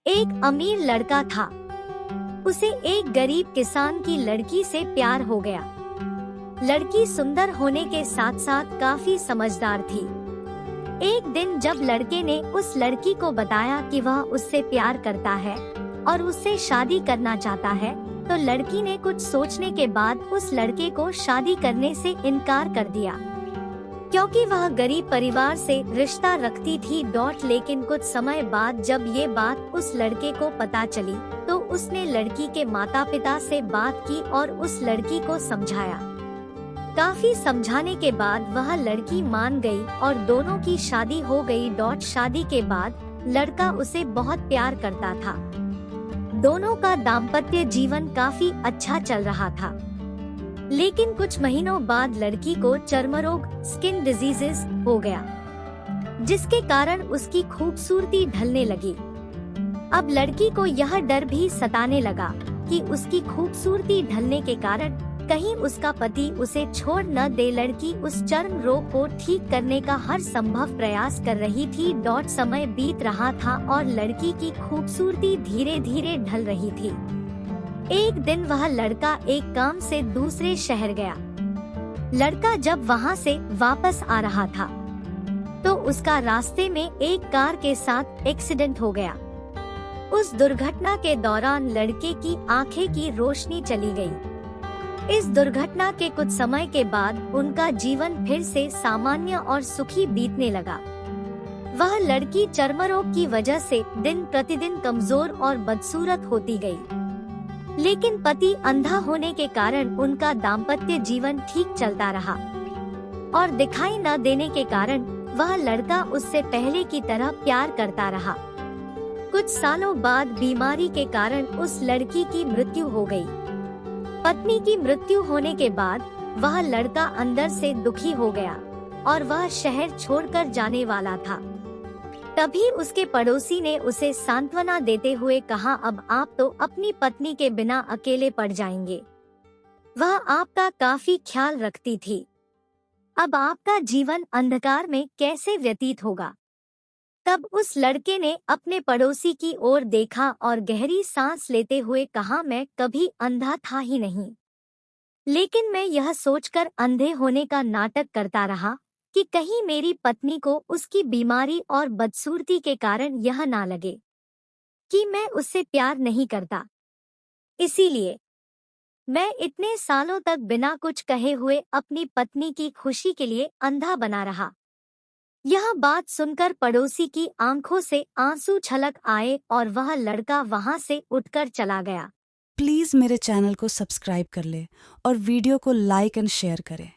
एक अमीर लड़का था। उसे एक गरीब किसान की लड़की से प्यार हो गया। लड़की सुंदर होने के साथ साथ काफी समझदार थी। एक दिन जब लड़के ने उस लड़की को बताया कि वह उससे प्यार करता है और उससे शादी करना चाहता है, तो लड़की ने कुछ सोचने के बाद उस लड़के को शादी करने से इनकार कर दिया, क्योंकि वह गरीब परिवार से रिश्ता रखती थी। लेकिन कुछ समय बाद जब ये बात उस लड़के को पता चली, तो उसने लड़की के माता पिता से बात की और उस लड़की को समझाया। काफी समझाने के बाद वह लड़की मान गई और दोनों की शादी हो गई। शादी के बाद लड़का उसे बहुत प्यार करता था। दोनों का दाम्पत्य जीवन काफी अच्छा चल रहा था। लेकिन कुछ महीनों बाद लड़की को चर्मरोग स्किन डिजीजेस हो गया, जिसके कारण उसकी खूबसूरती ढलने लगी। अब लड़की को यह डर भी सताने लगा कि उसकी खूबसूरती ढलने के कारण कहीं उसका पति उसे छोड़ न दे। लड़की उस चर्म रोग को ठीक करने का हर संभव प्रयास कर रही थी। समय बीत रहा था और लड़की की खूबसूरती धीरे धीरे ढल रही थी। एक दिन वह लड़का एक काम से दूसरे शहर गया। लड़का जब वहां से वापस आ रहा था, तो उसका रास्ते में एक कार के साथ एक्सीडेंट हो गया। उस दुर्घटना के दौरान लड़के की आंखें की रोशनी चली गई। इस दुर्घटना के कुछ समय के बाद उनका जीवन फिर से सामान्य और सुखी बीतने लगा। वह लड़की चर्मरोग की वजह से दिन प्रतिदिन कमजोर और बदसूरत होती गई। लेकिन पति अंधा होने के कारण उनका दाम्पत्य जीवन ठीक चलता रहा और दिखाई न देने के कारण वह लड़का उससे पहले की तरह प्यार करता रहा। कुछ सालों बाद बीमारी के कारण उस लड़की की मृत्यु हो गई। पत्नी की मृत्यु होने के बाद वह लड़का अंदर से दुखी हो गया और वह शहर छोड़कर जाने वाला था। तभी उसके पड़ोसी ने उसे सांत्वना देते हुए कहा, अब आप तो अपनी पत्नी के बिना अकेले पड़ जाएंगे। वह आपका काफी ख्याल रखती थी। अब आपका जीवन अंधकार में कैसे व्यतीत होगा। तब उस लड़के ने अपने पड़ोसी की ओर देखा और गहरी सांस लेते हुए कहा, मैं कभी अंधा था ही नहीं, लेकिन मैं यह सोचकर अंधे होने का नाटक करता रहा कि कहीं मेरी पत्नी को उसकी बीमारी और बदसूरती के कारण यह ना लगे कि मैं उससे प्यार नहीं करता। इसीलिए मैं इतने सालों तक बिना कुछ कहे हुए अपनी पत्नी की खुशी के लिए अंधा बना रहा। यह बात सुनकर पड़ोसी की आंखों से आंसू छलक आए और वह लड़का वहां से उठकर चला गया। प्लीज़ मेरे चैनल को सब्सक्राइब कर ले और वीडियो को लाइक एंड शेयर करें।